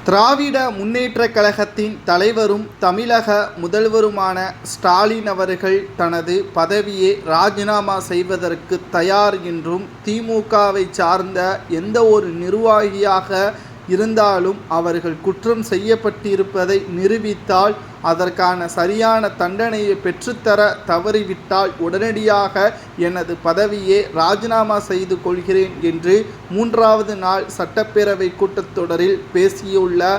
திராவிட முன்னேற்றக் கழகத்தின் தலைவரும் தமிழக முதல்வருமான ஸ்டாலின் அவர்கள் தனது பதவியை ராஜினாமா செய்வதற்கு தயார் என்றும் திமுகவை சார்ந்த எந்த ஒரு நிர்வாகியாக இருந்தாலும் அவர்கள் குற்றம் செய்யப்பட்டிருப்பதை நிரூபித்தால் அதற்கான சரியான தண்டனையை பெற்றுத்தர தவறிவிட்டால் உடனடியாக எனது பதவியை ராஜினாமா செய்து கொள்கிறேன் என்று 3வது நாள் சட்டப்பேரவை கூட்டத்தொடரில் பேசியுள்ள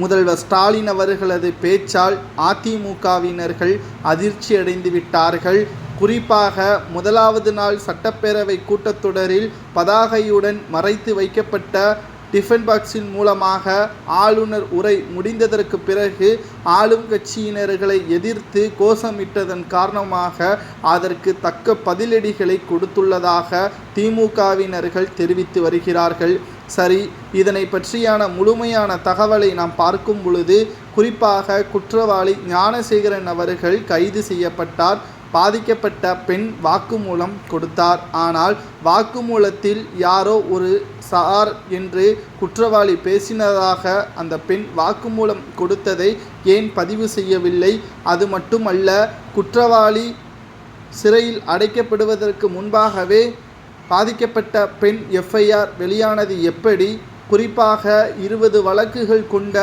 முதல்வர் ஸ்டாலின் அவர்களது பேச்சால் அதிமுகவினர்கள் அதிர்ச்சியடைந்து விட்டார்கள். குறிப்பாக 1வது நாள் சட்டப்பேரவை கூட்டத்தொடரில் பதாகையுடன் மறைத்து வைக்கப்பட்ட டிஃபன் பாக்ஸின் மூலமாக ஆளுநர் உரை முடிந்ததற்கு பிறகு ஆளும் கட்சியினர்களை எதிர்த்து கோஷமிட்டதன் காரணமாக அதற்கு தக்க பதிலடிகளை கொடுத்துள்ளதாக திமுகவினர்கள் தெரிவித்து வருகிறார்கள். சரி, இதனை பற்றியான முழுமையான தகவலை நாம் பார்க்கும் பொழுது, குறிப்பாக குற்றவாளி ஞானசேகரன் அவர்கள் கைது செய்யப்பட்டார். பாதிக்கப்பட்ட பெண் வாக்குமூலம் கொடுத்தார். ஆனால் வாக்குமூலத்தில் யாரோ ஒரு சார் என்று குற்றவாளி பேசினதாக அந்த பெண் வாக்குமூலம் கொடுத்ததை ஏன் பதிவு செய்யவில்லை? அது மட்டுமல்ல, குற்றவாளி சிறையில் அடைக்கப்படுவதற்கு முன்பாகவே பாதிக்கப்பட்ட பெண் FIR வெளியானது எப்படி? குறிப்பாக 20 வழக்குகள் கொண்ட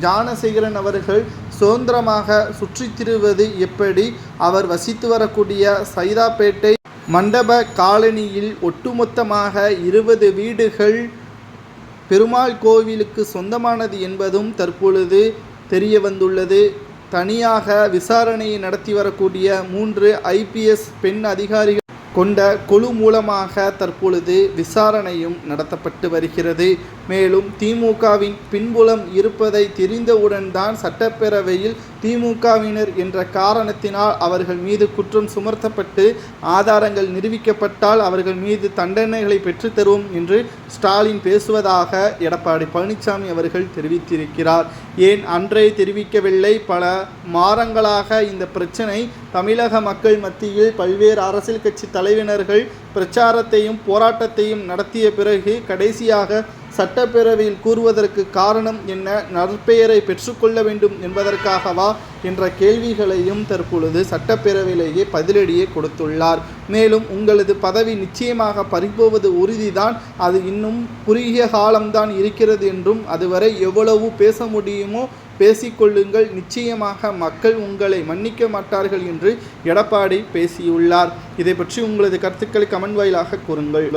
ஞானசேகரன் அவர்கள் சுதந்திரமாக சுற்றித் திரிவது எப்படி? அவர் வசித்து வரக்கூடிய சைதாப்பேட்டை மண்டப காலனியில் ஒட்டுமொத்தமாக 20 வீடுகள் பெருமாள் கோவிலுக்கு சொந்தமானது என்பதும் தற்பொழுது தெரிய வந்துள்ளது. தனியாக விசாரணையை நடத்தி வரக்கூடிய 3 IPS பெண் அதிகாரிகள் கொண்ட குழு மூலமாக தற்பொழுது விசாரணையும் நடத்தப்பட்டு வருகிறது. மேலும் திமுகவின் பின்புலம் இருப்பதை தெரிந்தவுடன் தான் சட்டப்பேரவையில் திமுகவினர் என்ற காரணத்தினால் அவர்கள் மீது குற்றம் சுமத்தப்பட்டு ஆதாரங்கள் நிரூபிக்கப்பட்டால் அவர்கள் மீது தண்டனைகளை பெற்றுத்தருவோம் என்று ஸ்டாலின் பேசுவதாக எடப்பாடி பழனிசாமி அவர்கள் தெரிவித்திருக்கிறார். ஏன் அன்றே தெரிவிக்கவில்லை? பல மாதங்களாக இந்த பிரச்சனை தமிழக மக்கள் மத்தியில் பல்வேறு அரசியல் கட்சி தலைவர்கள் பிரச்சாரத்தையும் போராட்டத்தையும் நடத்திய பிறகு கடைசியாக சட்டப்பேரவையில் கூறுவதற்கு காரணம் என்ன? நற்பெயரை பெற்றுக்கொள்ள வேண்டும் என்பதற்காகவா என்ற கேள்விகளையும் தற்பொழுது சட்டப்பேரவையிலேயே பதிலடியை கொடுத்துள்ளார். மேலும் உங்களது பதவி நிச்சயமாக பறிபோவது உறுதிதான், அது இன்னும் குறுகிய காலம்தான் இருக்கிறது என்றும் அதுவரை எவ்வளவு பேச முடியுமோ பேசிக்கொள்ளுங்கள், நிச்சயமாக மக்கள் உங்களை மன்னிக்க மாட்டார்கள் என்று எடப்பாடி பேசியுள்ளார். இதை பற்றி உங்களது கருத்துக்களை கமெண்ட் வாயிலாக கூறுங்கள்.